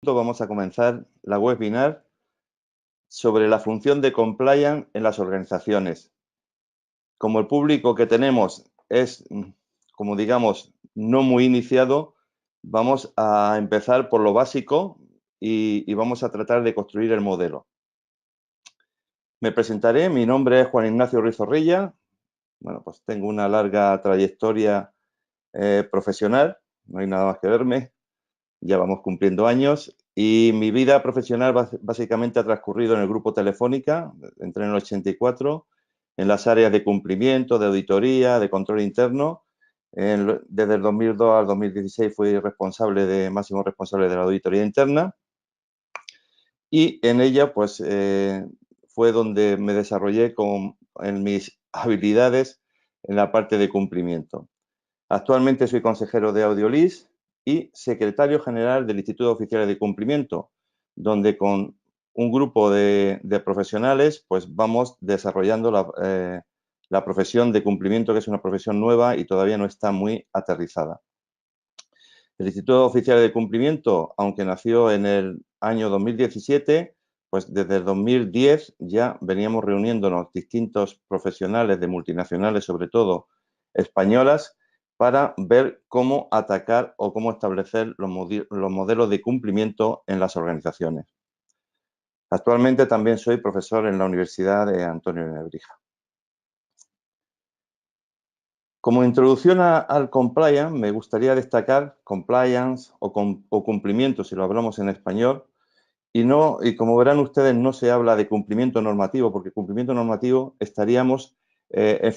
minutos vamos a comenzar la webinar sobre la función de compliance en las organizaciones. Como el público que tenemos es, como digamos, no muy iniciado, vamos a empezar por lo básico y vamos a tratar de construir el modelo. Me presentaré, mi nombre es Juan Ignacio Ruiz Zorrilla. Bueno, pues tengo una larga trayectoria profesional, no hay nada más que verme, ya vamos cumpliendo años y mi vida profesional básicamente ha transcurrido en el grupo Telefónica, entré en el 84, en las áreas de cumplimiento, de auditoría, de control interno. Desde el 2002 al 2016 fui máximo responsable de la auditoría interna y en ella pues fue donde me desarrollé en mis habilidades en la parte de cumplimiento. Actualmente soy consejero de Audiolis y secretario general del Instituto de Oficiales de Cumplimiento, donde con un grupo de profesionales pues vamos desarrollando la profesión de cumplimiento, que es una profesión nueva y todavía no está muy aterrizada. El Instituto de Oficiales de Cumplimiento, aunque nació en el año 2017, pues desde el 2010 ya veníamos reuniéndonos distintos profesionales de multinacionales, sobre todo españolas, para ver cómo atacar o cómo establecer los modelos de cumplimiento en las organizaciones. Actualmente también soy profesor en la Universidad de Antonio de Nebrija. Como introducción al compliance, me gustaría destacar compliance o cumplimiento, si lo hablamos en español, y como verán ustedes, no se habla de cumplimiento normativo, porque cumplimiento normativo estaríamos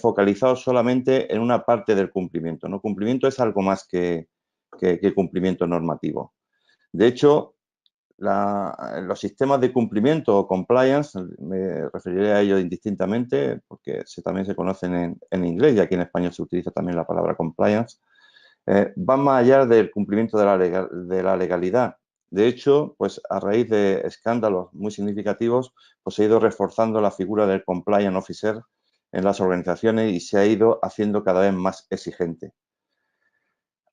focalizados solamente en una parte del cumplimiento, ¿no? Cumplimiento es algo más que cumplimiento normativo. De hecho, los sistemas de cumplimiento o compliance, me referiré a ellos indistintamente porque también se conocen en inglés y aquí en español se utiliza también la palabra compliance, van más allá del cumplimiento de la legalidad. De hecho, pues a raíz de escándalos muy significativos, pues se ha ido reforzando la figura del compliance officer en las organizaciones y se ha ido haciendo cada vez más exigente.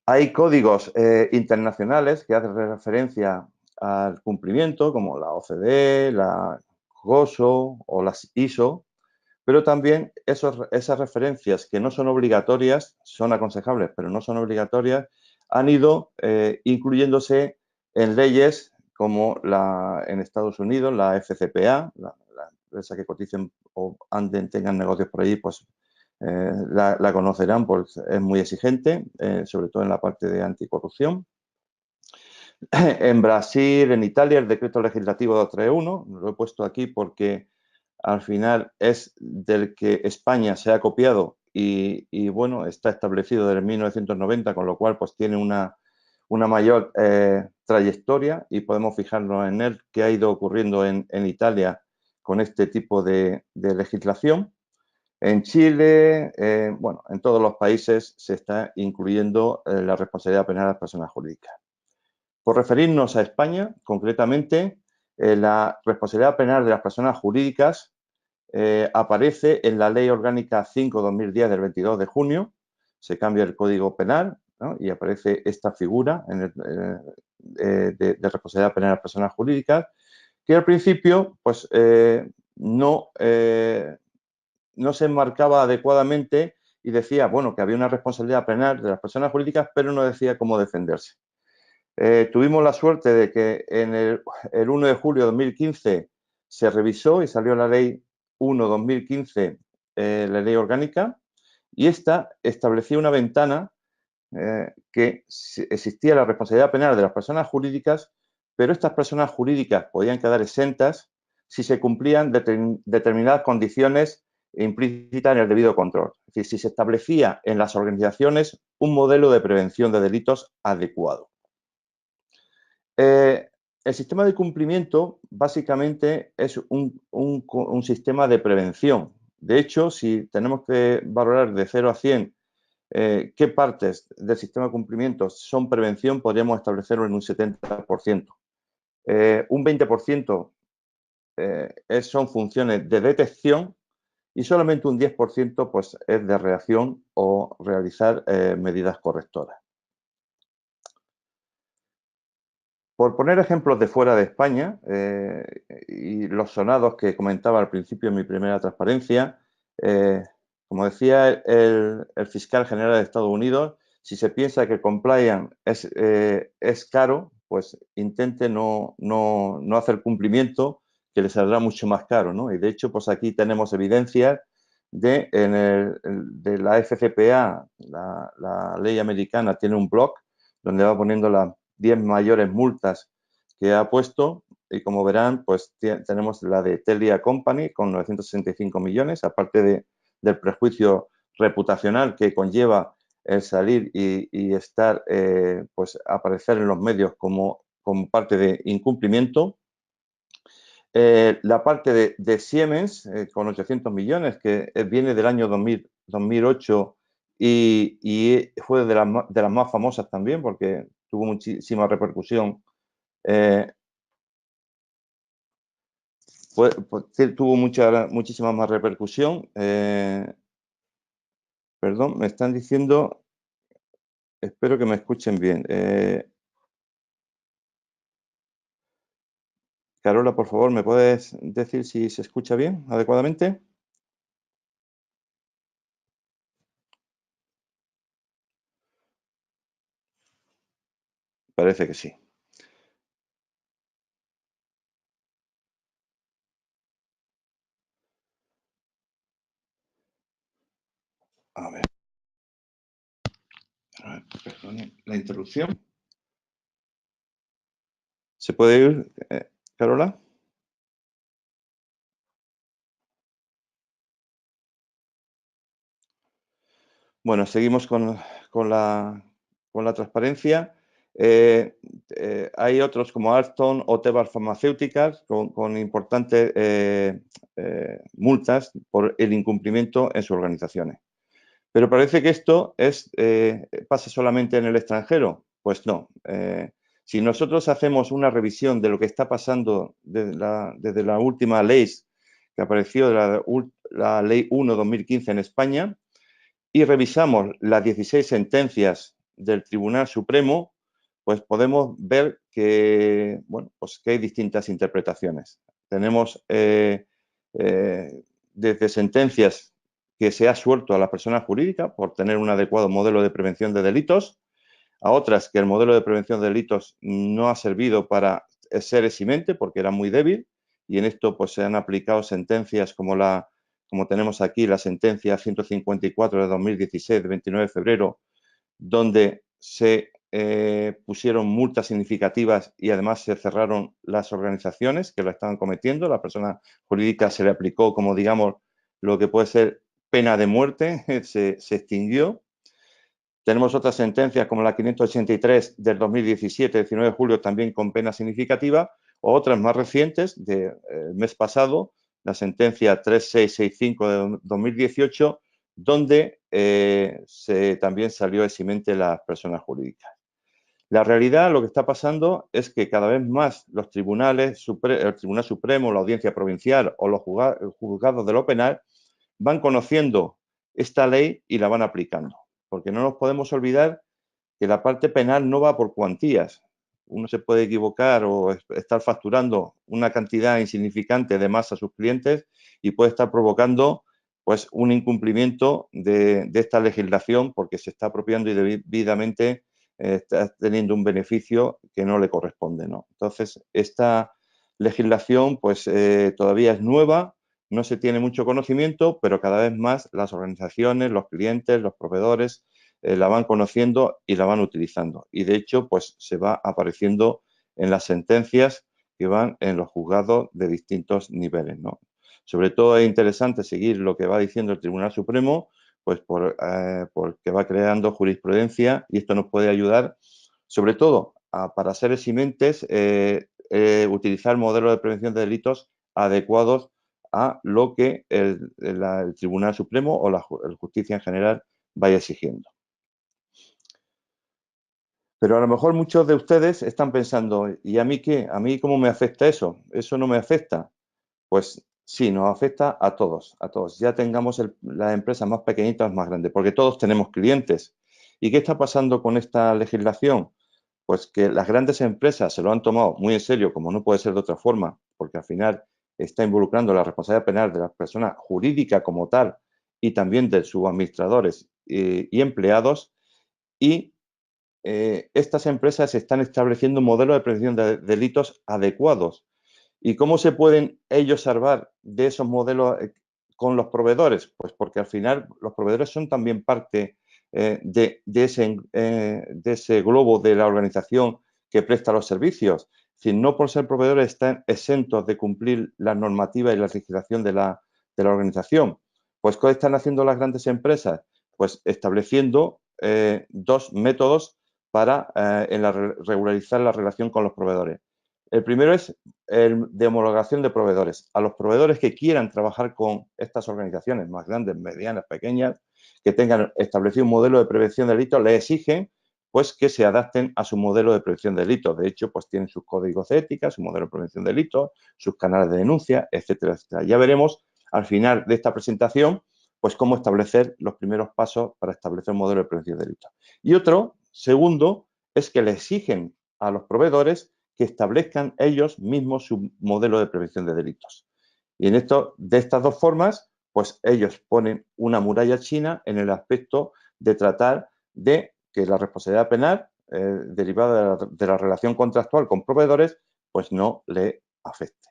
Hay códigos internacionales que hacen referencia al cumplimiento, como la OCDE, la GOSO o las ISO, pero también esas referencias que no son obligatorias, son aconsejables, pero no son obligatorias, han ido incluyéndose en leyes como en Estados Unidos, la FCPA, la empresa que coticen o tengan negocios por allí, pues la conocerán, pues es muy exigente, sobre todo en la parte de anticorrupción. En Brasil, en Italia, el decreto legislativo 231, lo he puesto aquí porque al final es del que España se ha copiado y bueno, está establecido desde 1990, con lo cual pues tiene una mayor trayectoria y podemos fijarnos en él qué ha ido ocurriendo en Italia con este tipo de legislación. En Chile, bueno, en todos los países se está incluyendo la responsabilidad penal de las personas jurídicas. Por referirnos a España, concretamente, la responsabilidad penal de las personas jurídicas aparece en la Ley Orgánica 5/2010 del 22 de junio, se cambia el Código Penal, ¿no? Y aparece esta figura de responsabilidad penal de las personas jurídicas, que al principio pues, no se enmarcaba adecuadamente y decía, bueno, que había una responsabilidad penal de las personas jurídicas, pero no decía cómo defenderse. Tuvimos la suerte de que en el 1 de julio de 2015 se revisó y salió la Ley 1/2015, la Ley Orgánica, y esta establecía una ventana que existía la responsabilidad penal de las personas jurídicas, pero estas personas jurídicas podían quedar exentas si se cumplían determinadas condiciones implícitas en el debido control. Es decir, si se establecía en las organizaciones un modelo de prevención de delitos adecuado. El sistema de cumplimiento básicamente es un sistema de prevención. De hecho, si tenemos que valorar de 0 a 100 qué partes del sistema de cumplimiento son prevención, podríamos establecerlo en un 70%. Un 20% son funciones de detección y solamente un 10% pues, es de reacción o realizar medidas correctoras. Por poner ejemplos de fuera de España y los sonados que comentaba al principio en mi primera transparencia, como decía el fiscal general de Estados Unidos, si se piensa que compliance es caro, pues intente no hacer cumplimiento, que le saldrá mucho más caro, ¿no? Y de hecho, pues aquí tenemos evidencias de la FCPA, la ley americana, tiene un blog donde va poniendo las 10 mayores multas que ha puesto y como verán, pues tenemos la de Telia Company con 965 millones, aparte del prejuicio reputacional que conlleva el salir y estar, pues aparecer en los medios como parte de incumplimiento. La parte de Siemens, con 800 millones, que viene del año 2008 y fue de las más famosas también porque tuvo muchísima repercusión. Tuvo muchísima más repercusión. Perdón, me están diciendo, espero que me escuchen bien. Carola, por favor, ¿me puedes decir si se escucha bien, adecuadamente? Parece que sí. A ver, perdone la interrupción. ¿Se puede oír, Carola? Bueno, seguimos con la transparencia. Hay otros como Alstom o Teva Farmacéuticas con importantes multas por el incumplimiento en sus organizaciones. Pero parece que esto pasa solamente en el extranjero. Pues no. Si nosotros hacemos una revisión de lo que está pasando desde la última ley que apareció, la Ley 1/2015 en España, y revisamos las 16 sentencias del Tribunal Supremo, pues podemos ver que, bueno, pues que hay distintas interpretaciones. Tenemos desde sentencias que se ha suelto a la persona jurídica por tener un adecuado modelo de prevención de delitos, a otras que el modelo de prevención de delitos no ha servido para ser eximente porque era muy débil y en esto pues se han aplicado sentencias como tenemos aquí la sentencia 154 de 2016 de 29 de febrero, donde se pusieron multas significativas y además se cerraron las organizaciones que lo estaban cometiendo. La persona jurídica se le aplicó como, digamos, lo que puede ser pena de muerte, se extinguió. Tenemos otras sentencias como la 583 del 2017, 19 de julio, también con pena significativa, o otras más recientes del mes pasado, la sentencia 3665 de 2018, donde también salió eximente las personas jurídicas. La realidad, lo que está pasando es que cada vez más los tribunales, el Tribunal Supremo, la Audiencia Provincial o los juzgados de lo penal van conociendo esta ley y la van aplicando. Porque no nos podemos olvidar que la parte penal no va por cuantías. Uno se puede equivocar o estar facturando una cantidad insignificante de más a sus clientes y puede estar provocando pues un incumplimiento de esta legislación porque se está apropiando y debidamente está teniendo un beneficio que no le corresponde, ¿no? Entonces, esta legislación pues todavía es nueva, no se tiene mucho conocimiento, pero cada vez más las organizaciones, los clientes, los proveedores la van conociendo y la van utilizando. Y de hecho, pues se va apareciendo en las sentencias que van en los juzgados de distintos niveles, ¿no? Sobre todo es interesante seguir lo que va diciendo el Tribunal Supremo, pues porque va creando jurisprudencia y esto nos puede ayudar, sobre todo para ser eximentes, utilizar modelos de prevención de delitos adecuados a lo que el Tribunal Supremo o la justicia en general vaya exigiendo. Pero a lo mejor muchos de ustedes están pensando, ¿y a mí qué? ¿A mí cómo me afecta eso? ¿Eso no me afecta? Pues sí, nos afecta a todos, a todos. Ya tengamos las empresas más pequeñitas, más grandes, porque todos tenemos clientes. ¿Y qué está pasando con esta legislación? pues que las grandes empresas se lo han tomado muy en serio, como no puede ser de otra forma, porque al final está involucrando la responsabilidad penal de la persona jurídica como tal y también de sus administradores y empleados. Y estas empresas están estableciendo modelos de prevención de delitos adecuados. ¿Y cómo se pueden ellos salvar de esos modelos con los proveedores? Pues porque al final los proveedores son también parte de ese globo de la organización que presta los servicios. Es decir, no por ser proveedores están exentos de cumplir las normativas y la legislación de la organización. Pues, ¿qué están haciendo las grandes empresas? Pues estableciendo dos métodos para regularizar la relación con los proveedores. El primero es el de homologación de proveedores. A los proveedores que quieran trabajar con estas organizaciones más grandes, medianas, pequeñas, que tengan establecido un modelo de prevención de delitos, les exigen pues que se adapten a su modelo de prevención de delitos. De hecho, pues tienen sus códigos de ética, su modelo de prevención de delitos, sus canales de denuncia, etcétera, etcétera. Ya veremos al final de esta presentación pues cómo establecer los primeros pasos para establecer un modelo de prevención de delitos. Y otro, segundo, es que le exigen a los proveedores que establezcan ellos mismos su modelo de prevención de delitos. Y en esto, de estas dos formas, pues ellos ponen una muralla china en el aspecto de tratar de que la responsabilidad penal derivada de la relación contractual con proveedores, pues no le afecte.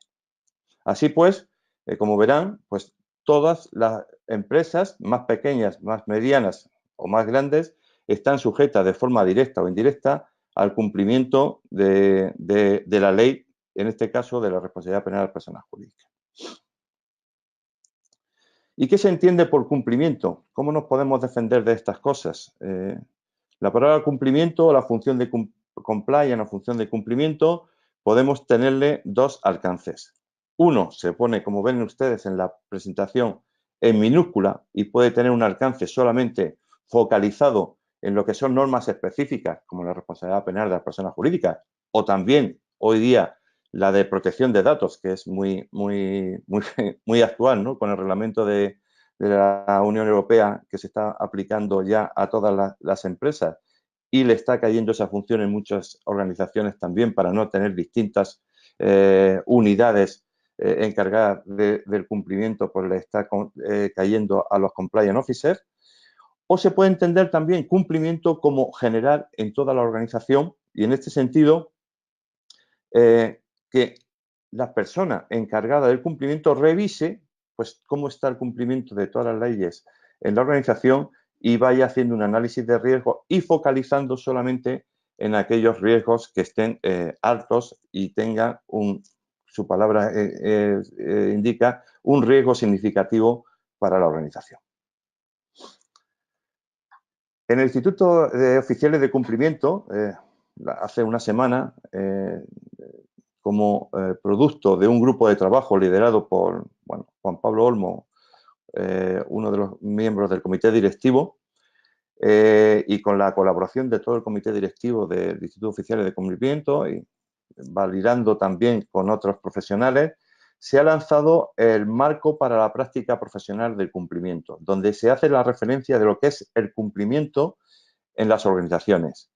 Así pues, como verán, pues todas las empresas más pequeñas, más medianas o más grandes están sujetas de forma directa o indirecta al cumplimiento de la ley, en este caso de la responsabilidad penal de las personas jurídicas. ¿Y qué se entiende por cumplimiento? ¿Cómo nos podemos defender de estas cosas? La palabra cumplimiento o la función de compliance, la función de cumplimiento, podemos tenerle dos alcances. Uno se pone, como ven ustedes en la presentación, en minúscula y puede tener un alcance solamente focalizado en lo que son normas específicas, como la responsabilidad penal de las personas jurídicas, o también hoy día la de protección de datos, que es muy actual, ¿no? Con el reglamento de la Unión Europea que se está aplicando ya a todas las empresas y le está cayendo esa función en muchas organizaciones también para no tener distintas unidades encargadas del cumplimiento, pues le está cayendo a los compliance officers. O se puede entender también cumplimiento como general en toda la organización y en este sentido que la persona encargada del cumplimiento revise pues cómo está el cumplimiento de todas las leyes en la organización y vaya haciendo un análisis de riesgo y focalizando solamente en aquellos riesgos que estén altos y tengan su palabra indica, un riesgo significativo para la organización. En el Instituto de Oficiales de Cumplimiento, hace una semana, como producto de un grupo de trabajo liderado por Juan Pablo Olmo, uno de los miembros del comité directivo, y con la colaboración de todo el comité directivo del Instituto Oficial de Cumplimiento y validando también con otros profesionales, se ha lanzado el marco para la práctica profesional del cumplimiento, donde se hace la referencia de lo que es el cumplimiento en las organizaciones.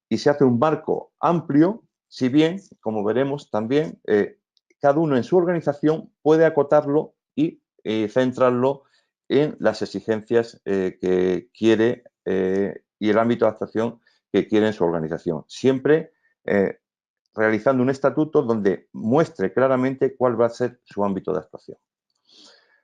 Y se hace un marco amplio, si bien, como veremos también, cada uno en su organización puede acotarlo y centrarlo en las exigencias que quiere y el ámbito de actuación que quiere en su organización. Siempre realizando un estatuto donde muestre claramente cuál va a ser su ámbito de actuación.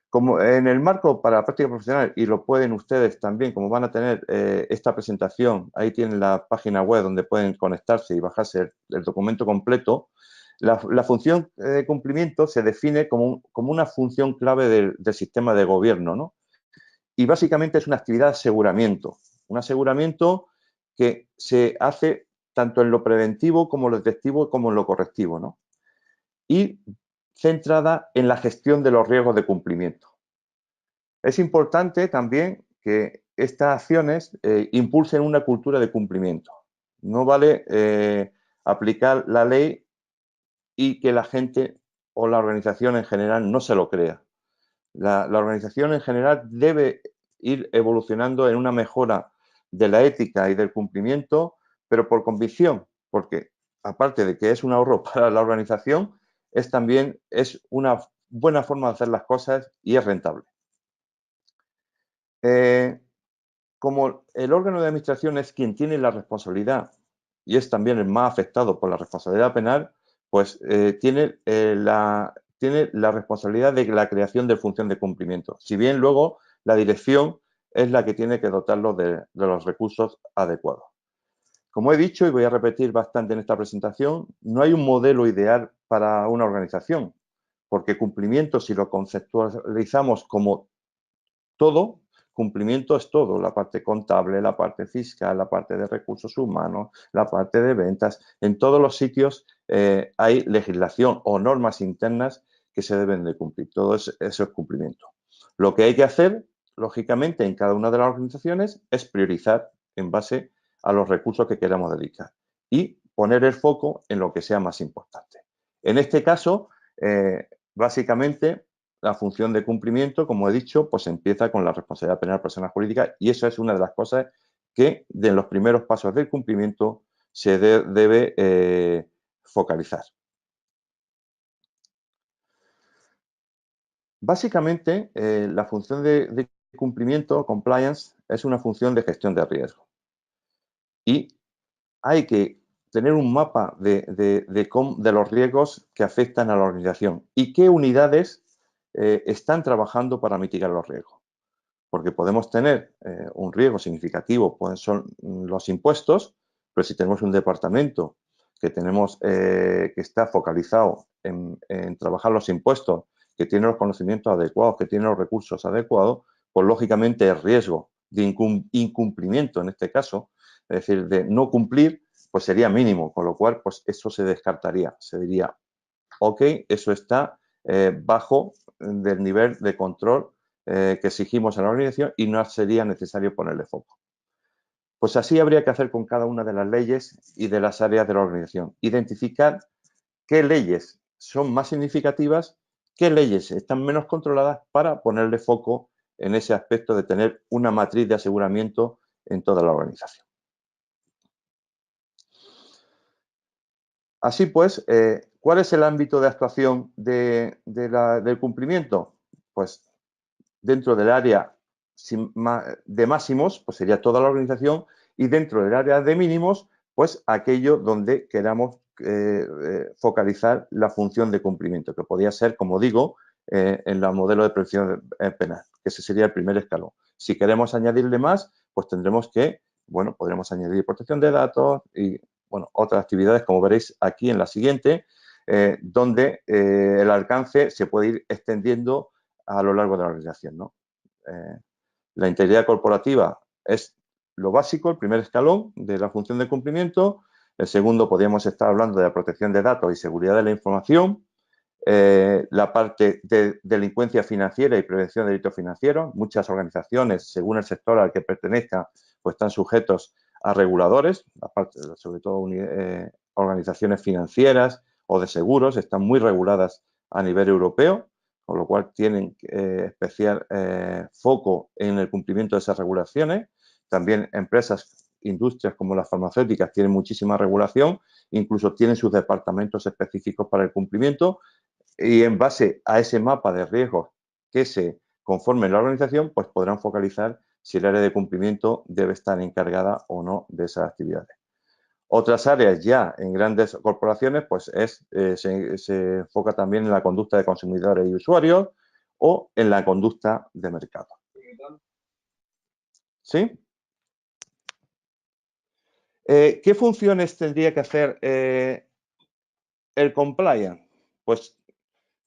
Como en el marco para la práctica profesional, y lo pueden ustedes también, como van a tener esta presentación, ahí tienen la página web donde pueden conectarse y bajarse el documento completo, la función de cumplimiento se define como una función clave del sistema de gobierno, ¿no? Y básicamente es una actividad de aseguramiento, un aseguramiento que se hace tanto en lo preventivo como en lo detectivo como en lo correctivo, ¿no? Y centrada en la gestión de los riesgos de cumplimiento. Es importante también que estas acciones impulsen una cultura de cumplimiento. No vale aplicar la ley y que la gente o la organización en general no se lo crea. La organización en general debe ir evolucionando en una mejora de la ética y del cumplimiento, pero por convicción, porque aparte de que es un ahorro para la organización, también una buena forma de hacer las cosas y es rentable. Como el órgano de administración es quien tiene la responsabilidad y es también el más afectado por la responsabilidad penal, pues tiene la responsabilidad de la creación de función de cumplimiento. Si bien luego la dirección es la que tiene que dotarlo de los recursos adecuados. Como he dicho, y voy a repetir bastante en esta presentación, no hay un modelo ideal para una organización, porque cumplimiento, si lo conceptualizamos como todo, cumplimiento es todo, la parte contable, la parte fiscal, la parte de recursos humanos, la parte de ventas. En todos los sitios hay legislación o normas internas que se deben de cumplir. Todo eso es cumplimiento. Lo que hay que hacer, lógicamente, en cada una de las organizaciones es priorizar en base a los recursos que queramos dedicar y poner el foco en lo que sea más importante. En este caso, básicamente, la función de cumplimiento, como he dicho, pues empieza con la responsabilidad penal personal jurídica y eso es una de las cosas que de los primeros pasos del cumplimiento se debe focalizar. Básicamente, la función de cumplimiento, compliance, es una función de gestión de riesgo. Y hay que tener un mapa de los riesgos que afectan a la organización y qué unidades están trabajando para mitigar los riesgos. Porque podemos tener un riesgo significativo, son los impuestos, pero si tenemos un departamento que está focalizado en trabajar los impuestos, que tiene los conocimientos adecuados, que tiene los recursos adecuados, pues lógicamente el riesgo de incumplimiento en este caso, es decir, de no cumplir, pues sería mínimo, con lo cual pues eso se descartaría, se diría, ok, eso está bajo del nivel de control que exigimos a la organización y no sería necesario ponerle foco. Pues así habría que hacer con cada una de las leyes y de las áreas de la organización. Identificar qué leyes son más significativas, qué leyes están menos controladas para ponerle foco en ese aspecto de tener una matriz de aseguramiento en toda la organización. Así pues, ¿cuál es el ámbito de actuación del cumplimiento? Pues dentro del área de máximos, pues sería toda la organización, y dentro del área de mínimos, pues aquello donde queramos focalizar la función de cumplimiento, que podría ser, como digo, en el modelo de prevención penal, que ese sería el primer escalón. Si queremos añadirle más, pues tendremos que, bueno, podremos añadir protección de datos y, bueno, otras actividades, como veréis aquí en la siguiente, donde el alcance se puede ir extendiendo a lo largo de la organización, ¿no? La integridad corporativa es lo básico, el primer escalón de la función de cumplimiento. El segundo, podríamos estar hablando de la protección de datos y seguridad de la información. La parte de delincuencia financiera y prevención de delitos financieros. Muchas organizaciones, según el sector al que pertenezcan, pues están sujetos a reguladores, sobre todo organizaciones financieras o de seguros, están muy reguladas a nivel europeo, con lo cual tienen especial foco en el cumplimiento de esas regulaciones. También empresas, industrias como las farmacéuticas tienen muchísima regulación, incluso tienen sus departamentos específicos para el cumplimiento y en base a ese mapa de riesgos que se conforme en la organización, pues podrán focalizar si el área de cumplimiento debe estar encargada o no de esas actividades. Otras áreas ya en grandes corporaciones, pues se enfoca también en la conducta de consumidores y usuarios o en la conducta de mercado. ¿Sí? ¿Qué funciones tendría que hacer el compliance? Pues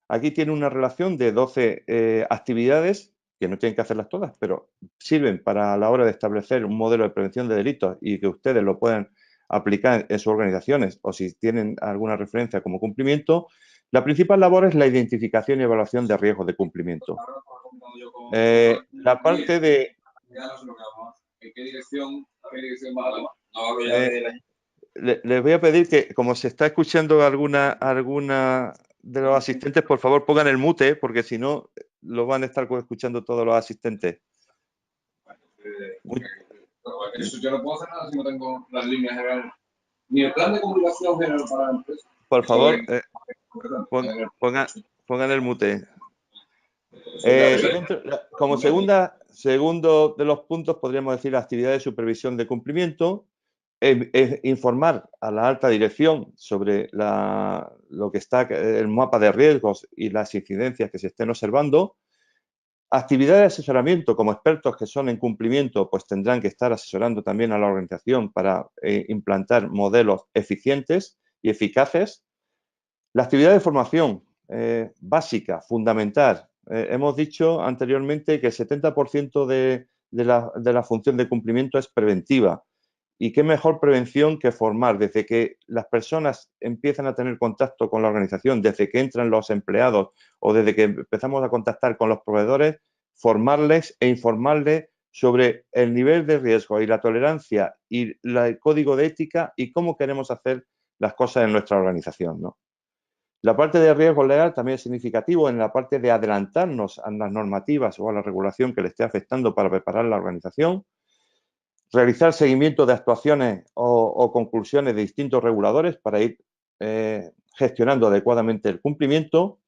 aquí tiene una relación de 12 actividades, que no tienen que hacerlas todas, pero sirven para la hora de establecer un modelo de prevención de delitos y que ustedes lo puedan aplicar en sus organizaciones o si tienen alguna referencia como cumplimiento. La principal labor es la identificación y evaluación de riesgos de cumplimiento. La parte de... ¿En qué dirección va? Les voy a pedir que, como se está escuchando alguna de los asistentes, por favor pongan el mute, porque si no, lo van a estar escuchando todos los asistentes. Eso yo no puedo hacer nada si no tengo las líneas de ver. Ni el plan de comunicación general para la empresa. Por favor, Perdón, pongan el mute. Como Mute. segundo de los puntos, podríamos decir la actividad de supervisión de cumplimiento, informar a la alta dirección sobre lo que está el mapa de riesgos y las incidencias que se estén observando. Actividad de asesoramiento, como expertos que son en cumplimiento, pues tendrán que estar asesorando también a la organización para implantar modelos eficientes y eficaces. La actividad de formación básica, fundamental. Hemos dicho anteriormente que el 70% de la función de cumplimiento es preventiva. Y qué mejor prevención que formar desde que las personas empiezan a tener contacto con la organización, desde que entran los empleados o desde que empezamos a contactar con los proveedores, formarles e informarles sobre el nivel de riesgo y la tolerancia y el código de ética y cómo queremos hacer las cosas en nuestra organización, ¿no? La parte de riesgo legal también es significativo en la parte de adelantarnos a las normativas o a la regulación que le esté afectando para preparar la organización, realizar seguimiento de actuaciones o conclusiones de distintos reguladores para ir gestionando adecuadamente el cumplimiento,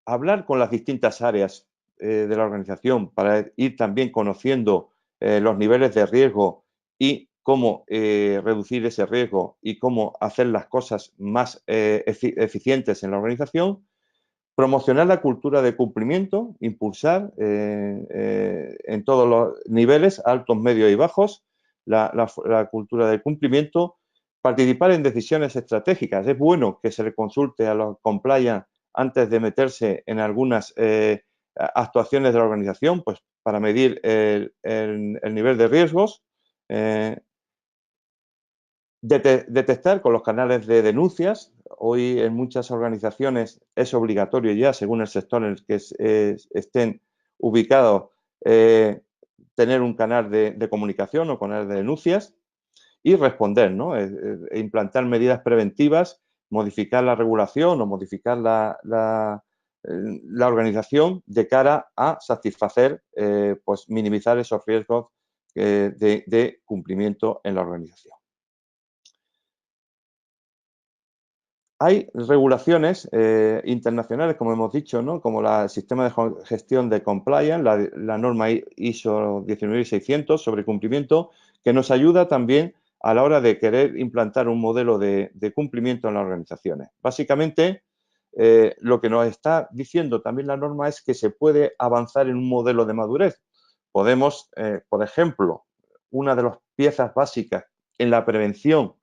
hablar con las distintas áreas de la organización para ir también conociendo los niveles de riesgo y cómo reducir ese riesgo y cómo hacer las cosas más eficientes en la organización. Promocionar la cultura de cumplimiento, impulsar en todos los niveles, altos, medios y bajos, la cultura de cumplimiento, participar en decisiones estratégicas. Es bueno que se le consulte a los compliance antes de meterse en algunas actuaciones de la organización, pues para medir el nivel de riesgos. Detectar con los canales de denuncias. Hoy en muchas organizaciones es obligatorio ya, según el sector en el que estén ubicados, tener un canal de comunicación o canal de denuncias y responder, ¿no? Implantar medidas preventivas, modificar la regulación o modificar la organización de cara a satisfacer, pues minimizar esos riesgos de cumplimiento en la organización. Hay regulaciones internacionales, como hemos dicho, ¿no? Como el sistema de gestión de compliance, la norma ISO 19600 sobre cumplimiento, que nos ayuda también a la hora de querer implantar un modelo de cumplimiento en las organizaciones. Básicamente, lo que nos está diciendo también la norma es que se puede avanzar en un modelo de madurez. Podemos, por ejemplo, una de las piezas básicas en la prevención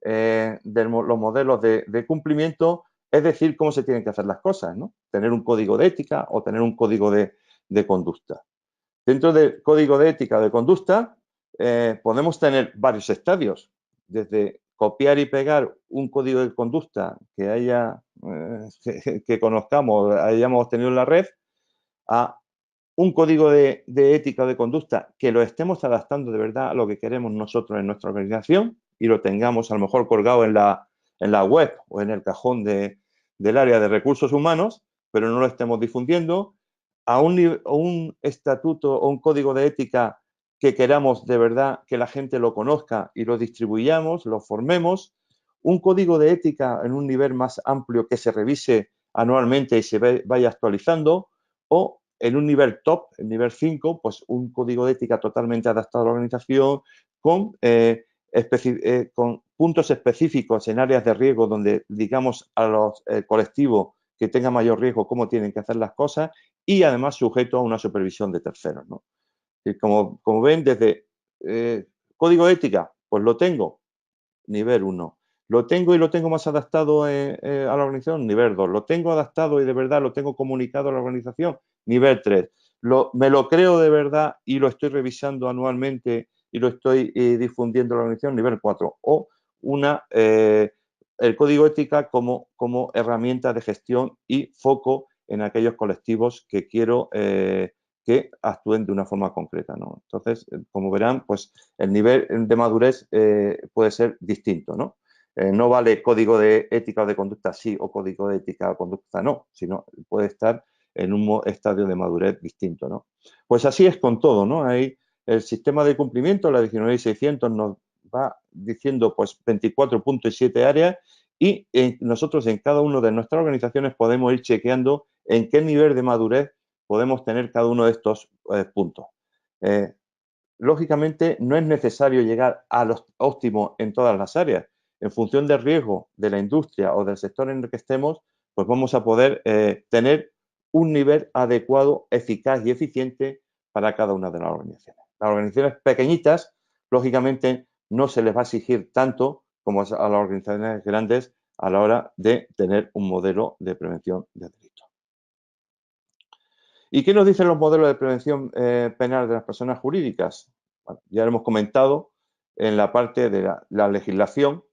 de los modelos de cumplimiento, es decir, cómo se tienen que hacer las cosas, ¿no? Tener un código de ética o tener un código de conducta. Dentro del código de ética o de conducta podemos tener varios estadios, desde copiar y pegar un código de conducta que haya que conozcamos, hayamos tenido en la red, a un código de ética o de conducta que lo estemos adaptando de verdad a lo que queremos nosotros en nuestra organización y lo tengamos a lo mejor colgado en la web o en el cajón del área de recursos humanos, pero no lo estemos difundiendo, a un estatuto o un código de ética que queramos de verdad que la gente lo conozca y lo distribuyamos, lo formemos, un código de ética en un nivel más amplio que se revise anualmente y se vaya actualizando, o en un nivel top, el nivel 5, pues un código de ética totalmente adaptado a la organización con puntos específicos en áreas de riesgo donde digamos a los colectivos que tengan mayor riesgo cómo tienen que hacer las cosas y además sujeto a una supervisión de terceros, ¿no? Y como ven, desde código de ética, pues lo tengo, nivel 1. Lo tengo y lo tengo más adaptado a la organización, nivel 2. Lo tengo adaptado y de verdad lo tengo comunicado a la organización, nivel 3. Me lo creo de verdad y lo estoy revisando anualmente y lo estoy difundiendo a la organización, nivel 4. O el código ética como herramienta de gestión y foco en aquellos colectivos que quiero que actúen de una forma concreta, ¿no? Entonces, como verán, pues el nivel de madurez puede ser distinto, ¿no? No vale código de ética o de conducta sí o código de ética o conducta no, sino puede estar en un estadio de madurez distinto, ¿no? Pues así es con todo, ¿no? Hay el sistema de cumplimiento, la 19600 nos va diciendo pues 24.7 áreas y nosotros en cada una de nuestras organizaciones podemos ir chequeando en qué nivel de madurez podemos tener cada uno de estos puntos. Lógicamente, no es necesario llegar a los óptimos en todas las áreas. En función del riesgo de la industria o del sector en el que estemos, pues vamos a poder tener un nivel adecuado, eficaz y eficiente para cada una de las organizaciones. Las organizaciones pequeñitas, lógicamente, no se les va a exigir tanto como a las organizaciones grandes a la hora de tener un modelo de prevención de delitos. ¿Y qué nos dicen los modelos de prevención penal de las personas jurídicas? Bueno, ya lo hemos comentado en la parte de la legislación,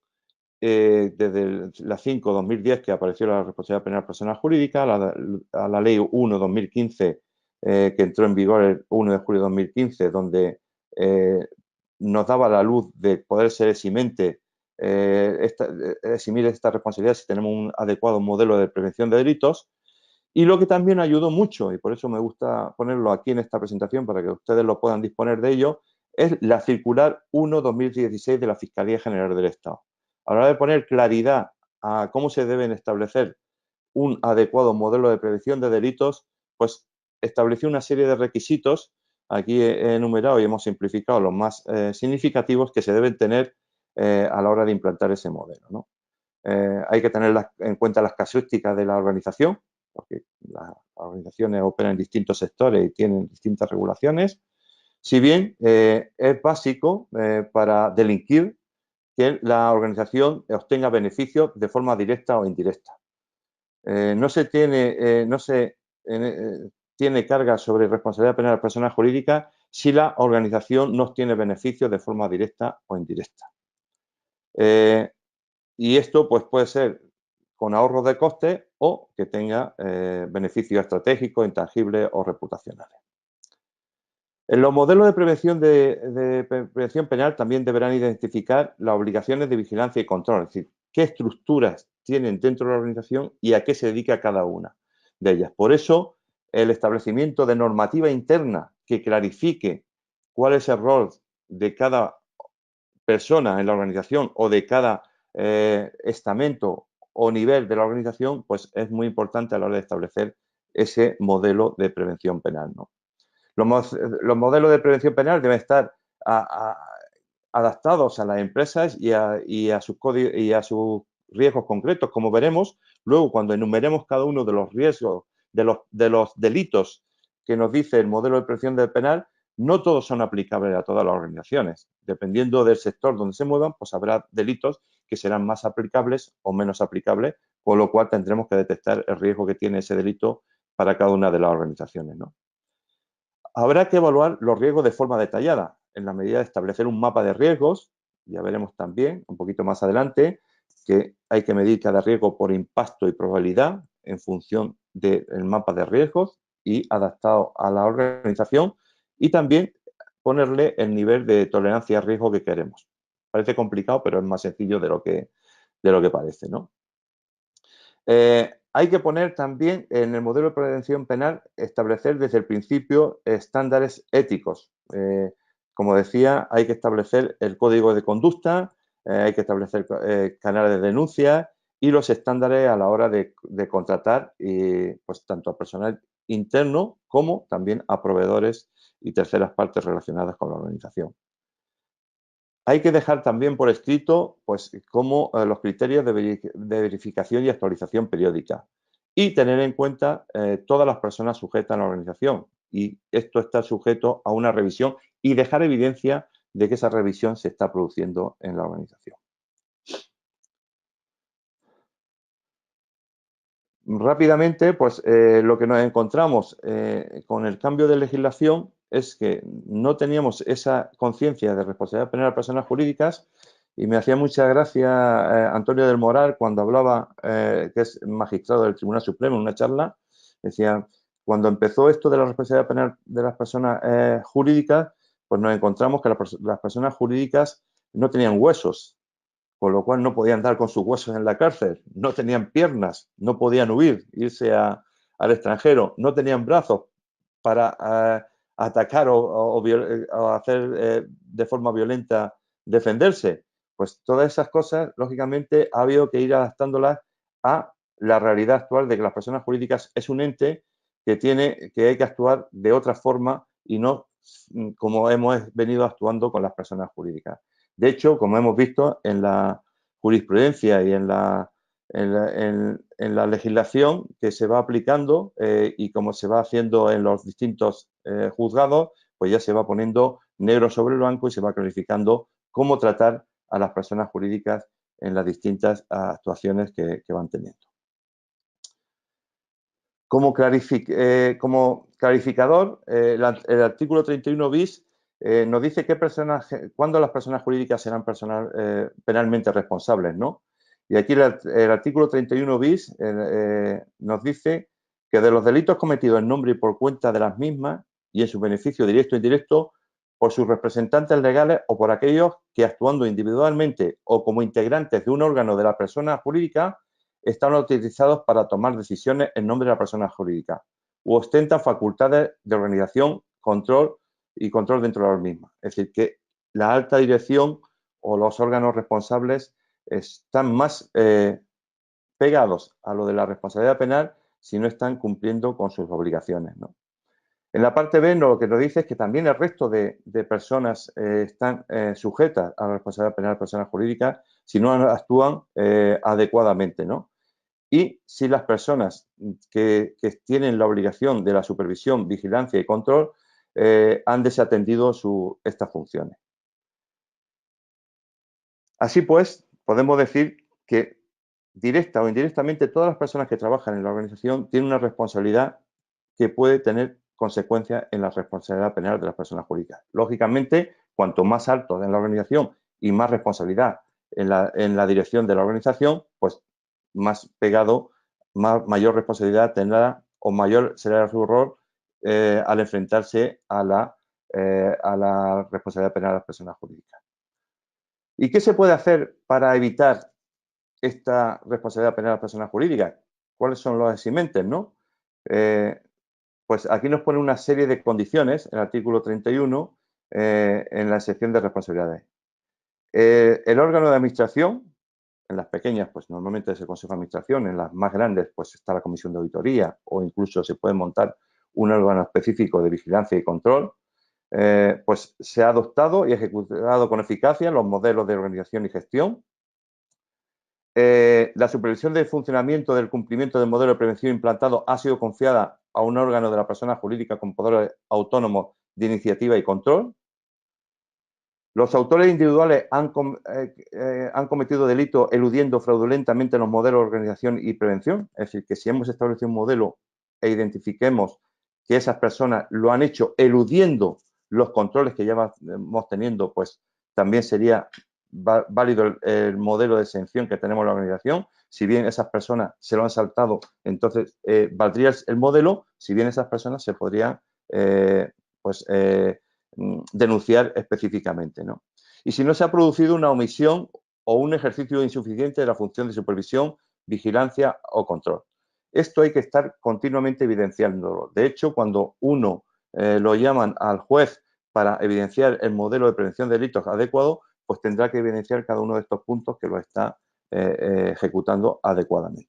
desde la 5/2010 que apareció la responsabilidad penal de personas jurídicas, a la ley 1/2015 que entró en vigor el 1 de julio de 2015, donde nos daba la luz de poder ser eximir esta responsabilidad si tenemos un adecuado modelo de prevención de delitos. Y lo que también ayudó mucho, y por eso me gusta ponerlo aquí en esta presentación para que ustedes lo puedan disponer de ello, es la circular 1/2016 de la Fiscalía General del Estado. A la hora de poner claridad a cómo se deben establecer un adecuado modelo de prevención de delitos, pues estableció una serie de requisitos, aquí he enumerado y hemos simplificado los más significativos que se deben tener a la hora de implantar ese modelo, ¿no? Hay que tener en cuenta las casuísticas de la organización, porque las organizaciones operan en distintos sectores y tienen distintas regulaciones, si bien es básico para delinquir que la organización obtenga beneficios de forma directa o indirecta. No se tiene carga sobre responsabilidad penal de personas jurídicas si la organización no obtiene beneficios de forma directa o indirecta. Y esto pues, puede ser con ahorros de coste o que tenga beneficios estratégicos, intangibles o reputacionales. En los modelos de prevención penal también deberán identificar las obligaciones de vigilancia y control, es decir, qué estructuras tienen dentro de la organización y a qué se dedica cada una de ellas. Por eso, el establecimiento de normativa interna que clarifique cuál es el rol de cada persona en la organización o de cada estamento o nivel de la organización, pues es muy importante a la hora de establecer ese modelo de prevención penal, ¿no? Los modelos de prevención penal deben estar adaptados a las empresas y a sus riesgos concretos, como veremos. Luego, cuando enumeremos cada uno de los riesgos, de los delitos que nos dice el modelo de prevención penal, no todos son aplicables a todas las organizaciones. Dependiendo del sector donde se muevan, pues habrá delitos que serán más aplicables o menos aplicables, con lo cual tendremos que detectar el riesgo que tiene ese delito para cada una de las organizaciones, ¿no? Habrá que evaluar los riesgos de forma detallada, en la medida de establecer un mapa de riesgos. Ya veremos también, un poquito más adelante, que hay que medir cada riesgo por impacto y probabilidad en función del mapa de riesgos y adaptado a la organización, y también ponerle el nivel de tolerancia a riesgo que queremos. Parece complicado, pero es más sencillo de lo que parece, ¿no? Hay que poner también en el modelo de prevención penal, establecer desde el principio estándares éticos. Como decía, hay que establecer el código de conducta, hay que establecer canales de denuncia y los estándares a la hora de contratar, pues tanto a personal interno como también a proveedores y terceras partes relacionadas con la organización. Hay que dejar también por escrito pues, como los criterios de verificación y actualización periódica y tener en cuenta todas las personas sujetas a la organización, y esto está sujeto a una revisión y dejar evidencia de que esa revisión se está produciendo en la organización. Rápidamente, pues lo que nos encontramos con el cambio de legislación es que no teníamos esa conciencia de responsabilidad penal de personas jurídicas, y me hacía mucha gracia Antonio del Moral cuando hablaba, que es magistrado del Tribunal Supremo, en una charla, decía, cuando empezó esto de la responsabilidad penal de las personas jurídicas, pues nos encontramos que las personas jurídicas no tenían huesos, con lo cual no podían dar con sus huesos en la cárcel, no tenían piernas, no podían huir, irse al extranjero, no tenían brazos para atacar o hacer de forma violenta defenderse. Pues todas esas cosas, lógicamente, ha habido que ir adaptándolas a la realidad actual de que las personas jurídicas es un ente que hay que actuar de otra forma y no como hemos venido actuando con las personas jurídicas. De hecho, como hemos visto en la jurisprudencia y en la legislación que se va aplicando y como se va haciendo en los distintos juzgados, pues ya se va poniendo negro sobre blanco y se va clarificando cómo tratar a las personas jurídicas en las distintas actuaciones que van teniendo. Como clarificador, el artículo 31 bis nos dice cuándo las personas jurídicas serán penalmente responsables, ¿no? Y aquí el artículo 31 bis nos dice que de los delitos cometidos en nombre y por cuenta de las mismas y en su beneficio directo e indirecto por sus representantes legales o por aquellos que actuando individualmente o como integrantes de un órgano de la persona jurídica están utilizados para tomar decisiones en nombre de la persona jurídica u ostentan facultades de organización, control dentro de la misma. Es decir, que la alta dirección o los órganos responsables están más pegados a lo de la responsabilidad penal si no están cumpliendo con sus obligaciones, ¿no? En la parte B lo que nos dice es que también el resto de personas están sujetas a la responsabilidad penal de personas jurídicas si no actúan adecuadamente, ¿no? Y si las personas que tienen la obligación de la supervisión, vigilancia y control han desatendido estas funciones. Así pues, podemos decir que directa o indirectamente todas las personas que trabajan en la organización tienen una responsabilidad que puede tener consecuencias en la responsabilidad penal de las personas jurídicas. Lógicamente, cuanto más alto en la organización y más responsabilidad en la dirección de la organización, pues más pegado, mayor responsabilidad tendrá o mayor será su rol al enfrentarse a la responsabilidad penal de las personas jurídicas. ¿Y qué se puede hacer para evitar esta responsabilidad penal de las personas jurídicas? ¿Cuáles son los eximentes, no? Pues aquí nos pone una serie de condiciones, el artículo 31, en la sección de responsabilidades. El órgano de administración, en las pequeñas, pues normalmente es el Consejo de Administración, en las más grandes, pues está la Comisión de Auditoría o incluso se puede montar un órgano específico de vigilancia y control, pues se ha adoptado y ejecutado con eficacia los modelos de organización y gestión. La supervisión del funcionamiento del cumplimiento del modelo de prevención implantado ha sido confiada a un órgano de la persona jurídica con poderes autónomos de iniciativa y control. Los autores individuales han cometido delitos eludiendo fraudulentamente los modelos de organización y prevención. Es decir, que si hemos establecido un modelo e identifiquemos que esas personas lo han hecho eludiendo los controles que ya vamos teniendo, pues también sería válido el modelo de exención que tenemos en la organización. Si bien esas personas se lo han saltado, entonces valdría el modelo. Si bien esas personas se podrían denunciar específicamente, ¿no? Y si no se ha producido una omisión o un ejercicio insuficiente de la función de supervisión, vigilancia o control. Esto hay que estar continuamente evidenciándolo. De hecho, cuando uno lo llaman al juez para evidenciar el modelo de prevención de delitos adecuado, pues tendrá que evidenciar cada uno de estos puntos que lo está ejecutando adecuadamente.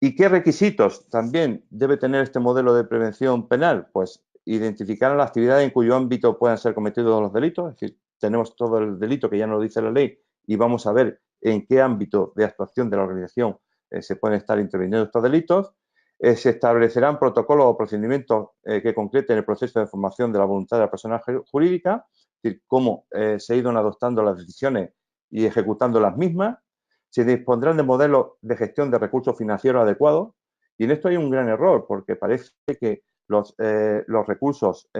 ¿Y qué requisitos también debe tener este modelo de prevención penal? Pues identificar las actividades en cuyo ámbito puedan ser cometidos los delitos, es decir, tenemos todo el delito que ya nos lo dice la ley y vamos a ver en qué ámbito de actuación de la organización se pueden estar interviniendo estos delitos. Se establecerán protocolos o procedimientos que concreten el proceso de formación de la voluntad de la persona jurídica, es decir, cómo se han ido adoptando las decisiones y ejecutando las mismas. Se dispondrán de modelos de gestión de recursos financieros adecuados. Y en esto hay un gran error, porque parece que los recursos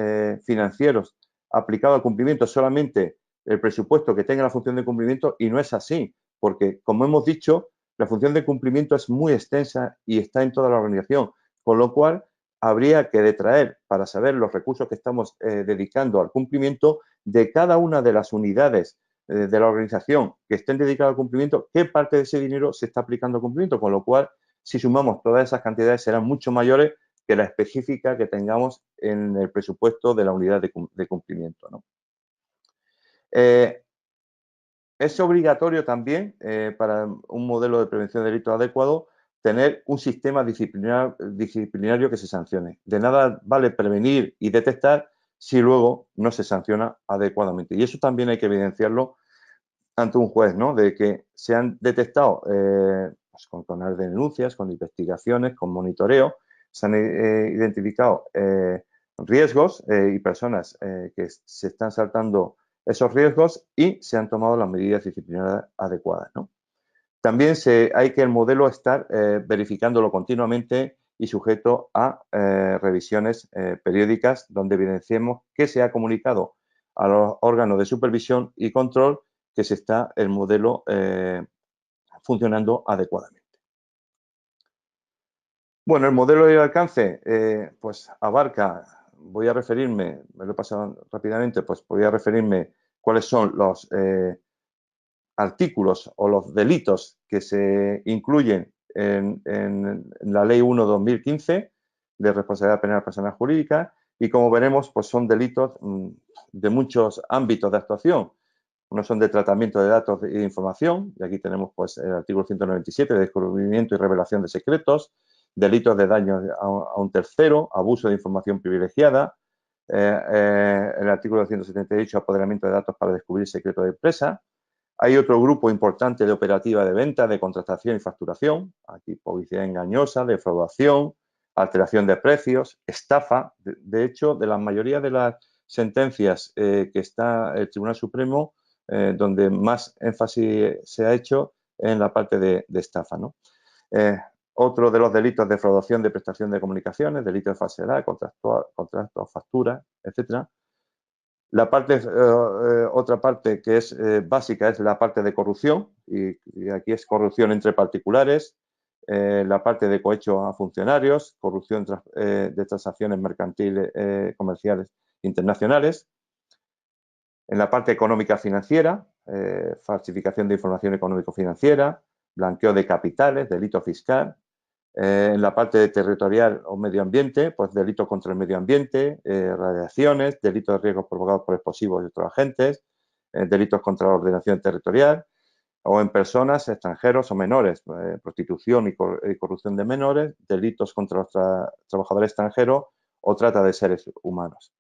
financieros aplicados al cumplimiento es solamente el presupuesto que tenga la función de cumplimiento, y no es así, porque, como hemos dicho, la función de cumplimiento es muy extensa y está en toda la organización, con lo cual habría que detraer para saber los recursos que estamos dedicando al cumplimiento de cada una de las unidades de la organización que estén dedicadas al cumplimiento, qué parte de ese dinero se está aplicando al cumplimiento, con lo cual, si sumamos todas esas cantidades, serán mucho mayores que la específica que tengamos en el presupuesto de la unidad de cumplimiento, ¿no? Es obligatorio también, para un modelo de prevención de delitos adecuado, tener un sistema disciplinario que se sancione. De nada vale prevenir y detectar si luego no se sanciona adecuadamente. Y eso también hay que evidenciarlo ante un juez, ¿no? De que se han detectado pues con canales de denuncias, con investigaciones, con monitoreo, se han identificado riesgos y personas que se están saltando esos riesgos y se han tomado las medidas disciplinarias adecuadas, ¿no? También hay que el modelo estar verificándolo continuamente y sujeto a revisiones periódicas donde evidenciemos que se ha comunicado a los órganos de supervisión y control que se está el modelo funcionando adecuadamente. Bueno, el modelo de alcance pues abarca, voy a referirme, me lo he pasado rápidamente, pues voy a referirme cuáles son los artículos o los delitos que se incluyen en la Ley 1/2015 de responsabilidad penal personal jurídica y como veremos pues son delitos de muchos ámbitos de actuación. Unos son de tratamiento de datos e información, y aquí tenemos pues el artículo 197 de descubrimiento y revelación de secretos, delitos de daño a un tercero, abuso de información privilegiada, el artículo 178, apoderamiento de datos para descubrir secretos de empresa. Hay otro grupo importante de operativa de venta, de contratación y facturación, aquí publicidad engañosa, defraudación, alteración de precios, estafa. De hecho, de la mayoría de las sentencias que está el Tribunal Supremo, donde más énfasis se ha hecho en la parte de estafa, ¿no? Otro de los delitos de defraudación de prestación de comunicaciones, delito de falsedad, contratos, facturas, etcétera. La parte, otra parte que es básica es la parte de corrupción, y aquí es corrupción entre particulares, la parte de cohecho a funcionarios, corrupción de transacciones mercantiles, comerciales internacionales. En la parte económica financiera, falsificación de información económico-financiera, blanqueo de capitales, delito fiscal. En la parte territorial o medio ambiente, pues delitos contra el medio ambiente, radiaciones, delitos de riesgos provocados por explosivos y otros agentes, delitos contra la ordenación territorial, o en personas, extranjeros o menores, prostitución y corrupción de menores, delitos contra los trabajadores extranjeros o trata de seres humanos.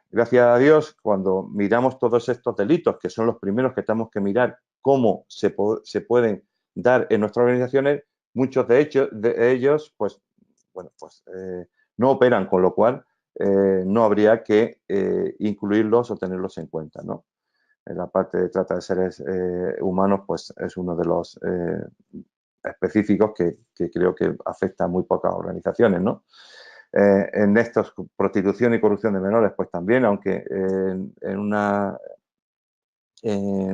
Gracias a Dios, cuando miramos todos estos delitos, que son los primeros que tenemos que mirar cómo se pueden dar en nuestras organizaciones, muchos de ellos, pues, bueno, pues no operan, con lo cual no habría que incluirlos o tenerlos en cuenta, ¿no? En la parte de trata de seres humanos, pues es uno de los específicos que creo que afecta a muy pocas organizaciones, ¿no? En estos, prostitución y corrupción de menores, pues también, aunque en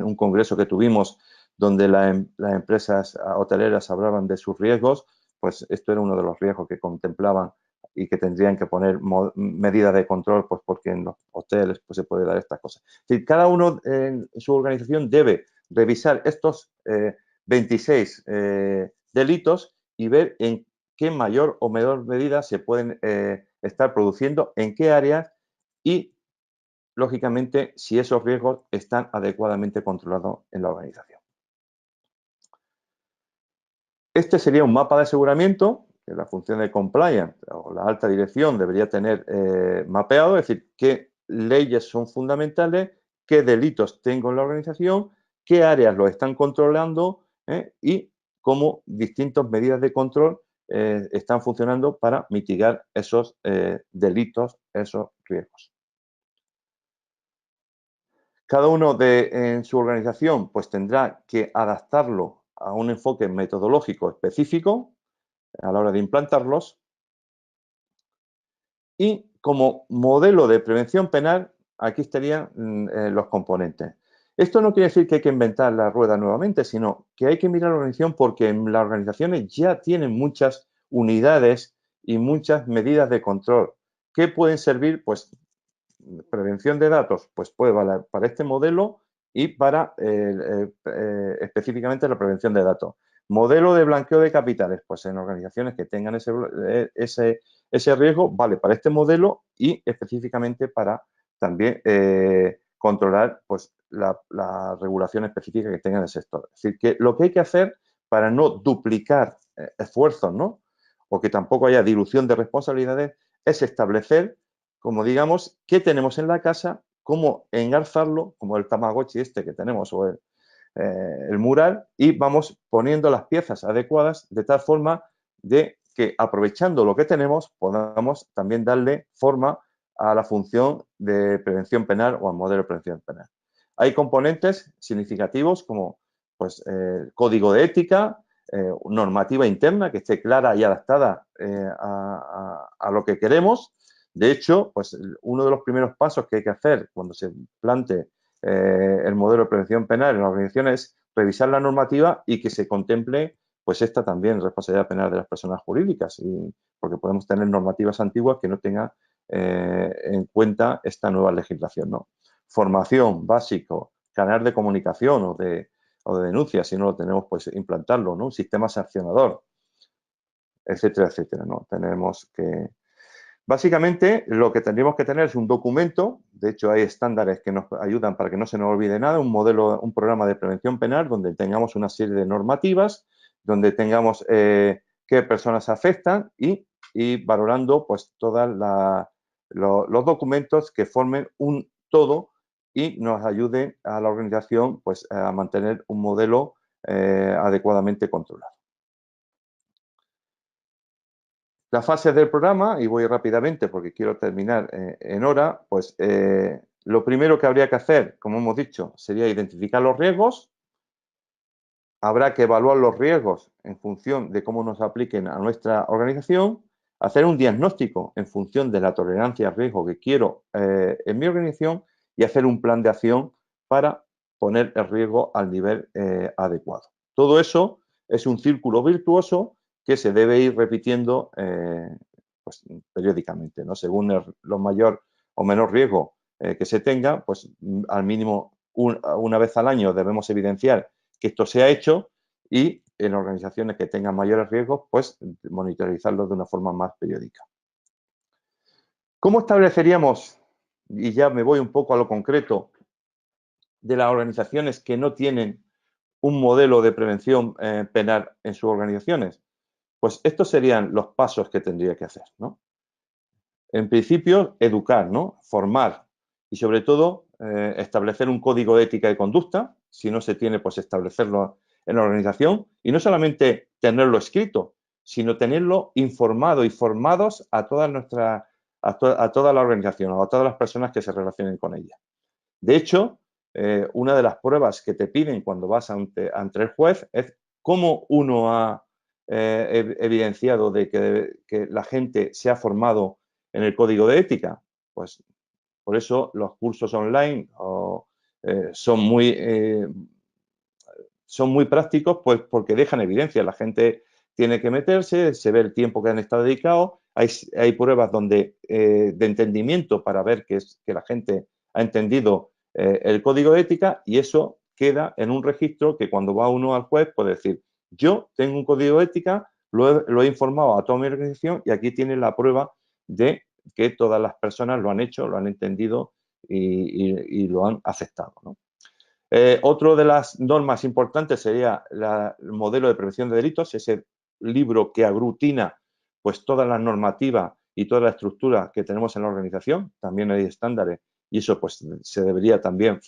un congreso que tuvimos donde las empresas hoteleras hablaban de sus riesgos, pues esto era uno de los riesgos que contemplaban y que tendrían que poner medidas de control, pues porque en los hoteles pues, se puede dar estas cosas. Es decir, cada uno en su organización debe revisar estos 26 delitos y ver en qué mayor o menor medida se pueden estar produciendo, en qué áreas y, lógicamente, si esos riesgos están adecuadamente controlados en la organización. Este sería un mapa de aseguramiento que la función de compliance o la alta dirección debería tener mapeado, es decir, qué leyes son fundamentales, qué delitos tengo en la organización, qué áreas lo están controlando y cómo distintas medidas de control están funcionando para mitigar esos delitos, esos riesgos. Cada uno en su organización pues tendrá que adaptarlo a un enfoque metodológico específico a la hora de implantarlos. Y como modelo de prevención penal, aquí estarían los componentes. Esto no quiere decir que hay que inventar la rueda nuevamente, sino que hay que mirar la organización porque las organizaciones ya tienen muchas unidades y muchas medidas de control que pueden servir, pues, prevención de datos, pues puede valer para este modelo y para específicamente la prevención de datos. Modelo de blanqueo de capitales, pues en organizaciones que tengan ese riesgo, vale para este modelo y específicamente para también controlar pues, la regulación específica que tenga en el sector. Es decir, que lo que hay que hacer para no duplicar esfuerzos, ¿no? O que tampoco haya dilución de responsabilidades, es establecer, como digamos, qué tenemos en la casa, cómo engarzarlo, como el Tamagotchi este que tenemos o el mural, y vamos poniendo las piezas adecuadas de tal forma de que aprovechando lo que tenemos podamos también darle forma a la función de prevención penal o al modelo de prevención penal. Hay componentes significativos como pues, código de ética, normativa interna que esté clara y adaptada a lo que queremos. De hecho, pues uno de los primeros pasos que hay que hacer cuando se plantee el modelo de prevención penal en las organizaciones es revisar la normativa y que se contemple pues esta también responsabilidad penal de las personas jurídicas, porque podemos tener normativas antiguas que no tengan en cuenta esta nueva legislación, ¿no? Formación, básico, canal de comunicación o de denuncia, si no lo tenemos, pues implantarlo, ¿no? Un sistema sancionador, etcétera, etcétera, ¿no? Tenemos que... Básicamente, lo que tendríamos que tener es un documento, de hecho hay estándares que nos ayudan para que no se nos olvide nada, un modelo, un programa de prevención penal donde tengamos una serie de normativas, donde tengamos qué personas afectan y valorando pues todos los documentos que formen un todo y nos ayuden a la organización pues a mantener un modelo adecuadamente controlado. Las fases del programa, y voy rápidamente porque quiero terminar en hora, pues lo primero que habría que hacer, como hemos dicho, sería identificar los riesgos. Habrá que evaluar los riesgos en función de cómo nos apliquen a nuestra organización, hacer un diagnóstico en función de la tolerancia al riesgo que quiero en mi organización y hacer un plan de acción para poner el riesgo al nivel adecuado. Todo eso es un círculo virtuoso que se debe ir repitiendo pues, periódicamente, ¿no? Según lo mayor o menor riesgo que se tenga, pues al mínimo una vez al año debemos evidenciar que esto se ha hecho y en organizaciones que tengan mayores riesgos, pues monitorizarlos de una forma más periódica. ¿Cómo estableceríamos, y ya me voy un poco a lo concreto, de las organizaciones que no tienen un modelo de prevención penal en sus organizaciones? Pues estos serían los pasos que tendría que hacer, ¿no? En principio, educar, ¿no? Formar y sobre todo establecer un código de ética y conducta. Si no se tiene, pues establecerlo en la organización y no solamente tenerlo escrito, sino tenerlo informado y formados a toda la organización o a todas las personas que se relacionen con ella. De hecho, una de las pruebas que te piden cuando vas ante el juez es cómo uno ha evidenciado de que la gente se ha formado en el código de ética. Pues por eso los cursos online son muy prácticos, pues porque dejan evidencia. La gente tiene que meterse, se ve el tiempo que han estado dedicados. Hay pruebas donde, de entendimiento para ver que la gente ha entendido el código de ética y eso queda en un registro que cuando va uno al juez puede decir, yo tengo un código de ética, lo he informado a toda mi organización y aquí tiene la prueba de que todas las personas lo han hecho, lo han entendido y lo han aceptado, ¿no? Otro de las normas importantes sería el modelo de prevención de delitos, ese libro que aglutina pues toda la normativa y toda la estructura que tenemos en la organización. También hay estándares y eso pues se debería también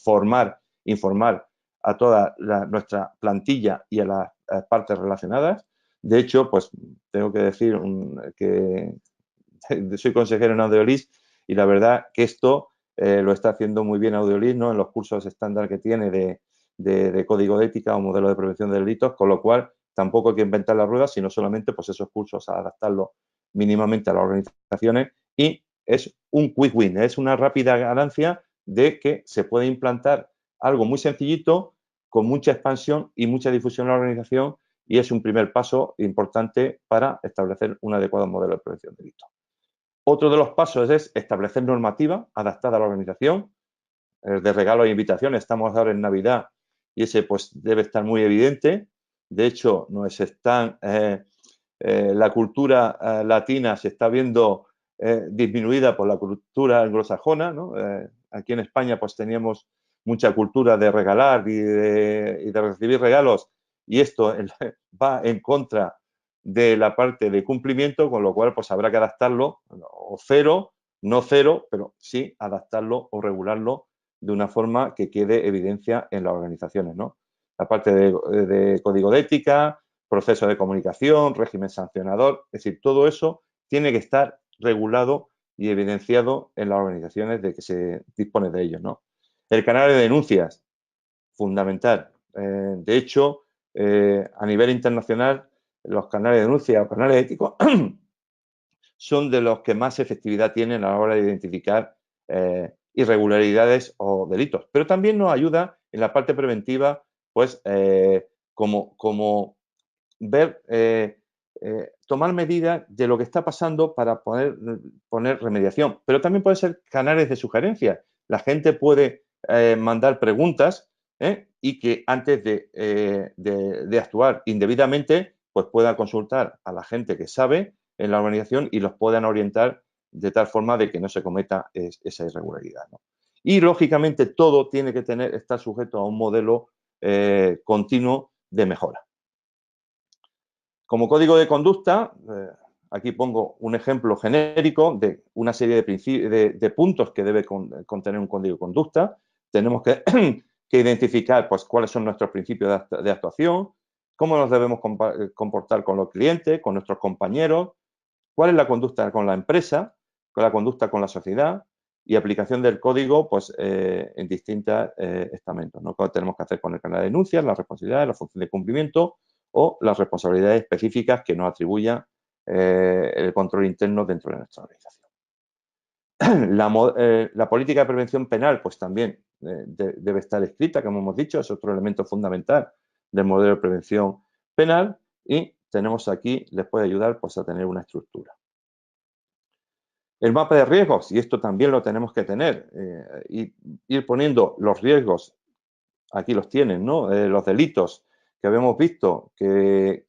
informar a toda nuestra plantilla y a las partes relacionadas. De hecho, pues tengo que decir que soy consejero en Audeolis y la verdad que esto lo está haciendo muy bien Audeolis, ¿no? En los cursos estándar que tiene de código de ética o modelo de prevención de delitos, con lo cual tampoco hay que inventar la rueda, sino solamente pues esos cursos a adaptarlos mínimamente a las organizaciones y es un quick win, es una rápida ganancia de que se puede implantar algo muy sencillito, con mucha expansión y mucha difusión en la organización y es un primer paso importante para establecer un adecuado modelo de prevención de delitos. Otro de los pasos es establecer normativa adaptada a la organización. De regalos e invitaciones, estamos ahora en Navidad y ese pues debe estar muy evidente. De hecho, la cultura latina se está viendo disminuida por la cultura anglosajona, ¿no? aquí en España pues teníamos mucha cultura de regalar y de recibir regalos, y esto va en contra de la parte de cumplimiento, con lo cual pues habrá que adaptarlo, o cero, no cero, pero sí adaptarlo o regularlo de una forma que quede evidencia en las organizaciones, ¿no? La parte de código de ética, proceso de comunicación, régimen sancionador, es decir, todo eso tiene que estar regulado y evidenciado en las organizaciones de que se dispone de ellos, ¿no? El canal de denuncias, fundamental. De hecho, a nivel internacional, los canales de denuncia o canales éticos son de los que más efectividad tienen a la hora de identificar irregularidades o delitos. Pero también nos ayuda en la parte preventiva, pues, como ver, tomar medidas de lo que está pasando para poner remediación. Pero también pueden ser canales de sugerencia. La gente puede mandar preguntas y que antes de actuar indebidamente, pues pueda consultar a la gente que sabe en la organización y los puedan orientar de tal forma de que no se cometa esa irregularidad, ¿no? Y, lógicamente, todo tiene que estar sujeto a un modelo continuo de mejora. Como código de conducta, aquí pongo un ejemplo genérico de una serie de puntos que debe contener un código de conducta. Tenemos que, que identificar pues, cuáles son nuestros principios de actuación, cómo nos debemos comportar con los clientes, con nuestros compañeros, cuál es la conducta con la empresa, con la conducta con la sociedad y aplicación del código pues, en distintos estamentos, ¿no? ¿Qué tenemos que hacer con el canal de denuncias, las responsabilidades, la función de cumplimiento o las responsabilidades específicas que nos atribuya el control interno dentro de nuestra organización? La política de prevención penal pues también debe estar escrita, como hemos dicho, es otro elemento fundamental del modelo de prevención penal y tenemos aquí, les puede ayudar pues, a tener una estructura. El mapa de riesgos, y esto también lo tenemos que tener, y ir poniendo los riesgos, aquí los tienen, ¿no? Los delitos que habíamos visto que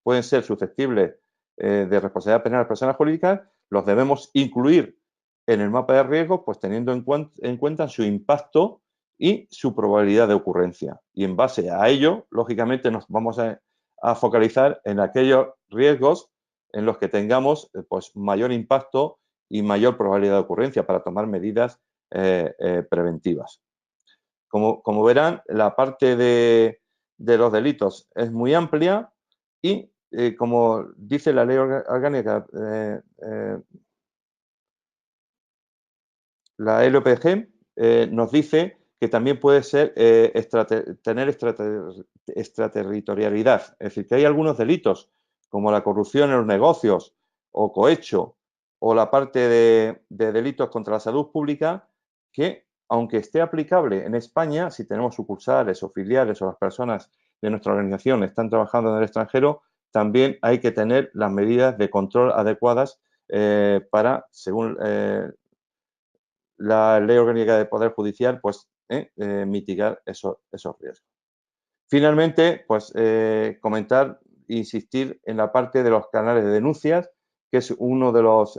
pueden ser susceptibles de responsabilidad penal a personas jurídicas, los debemos incluir en el mapa de riesgos, pues teniendo en cuenta su impacto y su probabilidad de ocurrencia. Y en base a ello, lógicamente, nos vamos a focalizar en aquellos riesgos en los que tengamos pues, mayor impacto y mayor probabilidad de ocurrencia para tomar medidas preventivas. Como verán, la parte de los delitos es muy amplia y, como dice la ley orgánica, la LPG nos dice que también puede ser tener extraterritorialidad. Es decir, que hay algunos delitos, como la corrupción en los negocios o cohecho, o la parte de delitos contra la salud pública, que aunque esté aplicable en España, si tenemos sucursales o filiales o las personas de nuestra organización están trabajando en el extranjero, también hay que tener las medidas de control adecuadas para, según la ley orgánica del Poder Judicial, pues mitigar esos riesgos. Finalmente, pues comentar, insistir en la parte de los canales de denuncias, que es uno de los,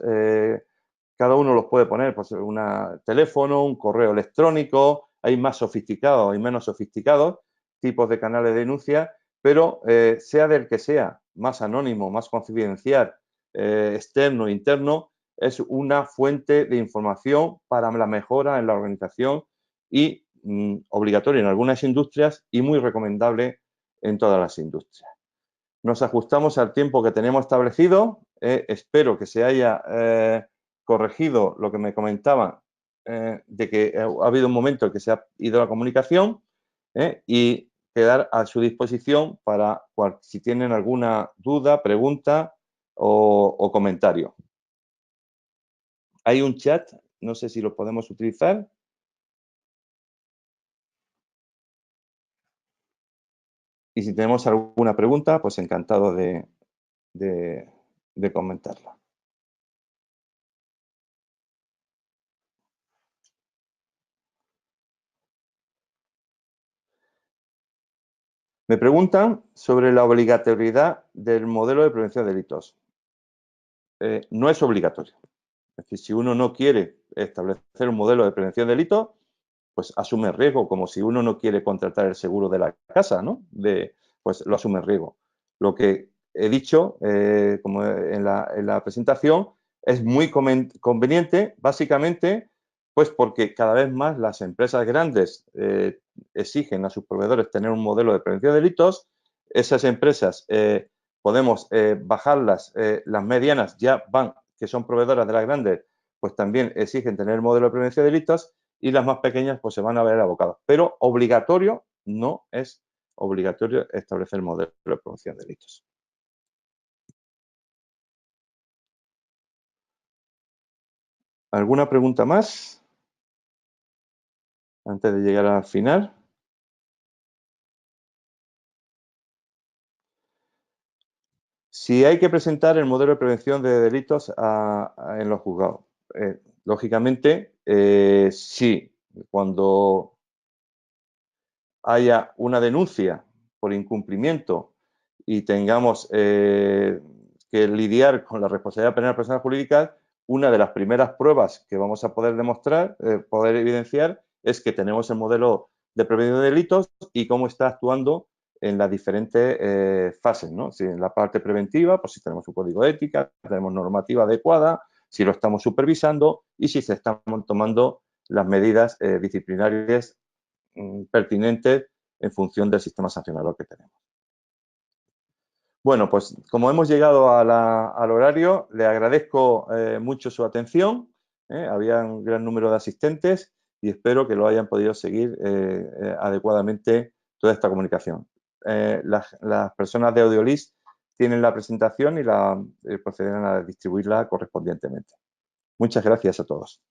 cada uno los puede poner, pues un teléfono, un correo electrónico, hay más sofisticados y menos sofisticados tipos de canales de denuncia, pero sea del que sea, más anónimo, más confidencial, externo, interno, es una fuente de información para la mejora en la organización y obligatorio en algunas industrias y muy recomendable en todas las industrias. Nos ajustamos al tiempo que tenemos establecido. Espero que se haya corregido lo que me comentaba de que ha habido un momento en que se ha ido la comunicación y quedar a su disposición para si tienen alguna duda, pregunta o comentario. Hay un chat, no sé si lo podemos utilizar. Y si tenemos alguna pregunta, pues encantado de comentarla. Me preguntan sobre la obligatoriedad del modelo de prevención de delitos. No es obligatorio. Es decir, si uno no quiere establecer un modelo de prevención de delitos, pues asume riesgo, como si uno no quiere contratar el seguro de la casa, ¿no? Pues lo asume riesgo. Lo que he dicho, como en la presentación, es muy conveniente, básicamente, pues porque cada vez más las empresas grandes exigen a sus proveedores tener un modelo de prevención de delitos. Esas empresas podemos bajarlas, las medianas ya van, que son proveedoras de las grandes, pues también exigen tener el modelo de prevención de delitos, y las más pequeñas pues se van a ver abocadas. Pero obligatorio no es obligatorio establecer el modelo de prevención de delitos. ¿Alguna pregunta más? Antes de llegar al final. Si hay que presentar el modelo de prevención de delitos en los juzgados. Lógicamente, sí. Cuando haya una denuncia por incumplimiento y tengamos que lidiar con la responsabilidad penal de personas jurídicas, una de las primeras pruebas que vamos a poder demostrar, poder evidenciar, es que tenemos el modelo de prevención de delitos y cómo está actuando en las diferentes fases, ¿no? Si en la parte preventiva, pues si tenemos un código de ética, tenemos normativa adecuada, si lo estamos supervisando y si se están tomando las medidas disciplinarias pertinentes en función del sistema sancionador que tenemos. Bueno, pues como hemos llegado al horario, le agradezco mucho su atención. Había un gran número de asistentes y espero que lo hayan podido seguir adecuadamente toda esta comunicación. Las personas de Audiolist tienen la presentación y procederán a distribuirla correspondientemente. Muchas gracias a todos.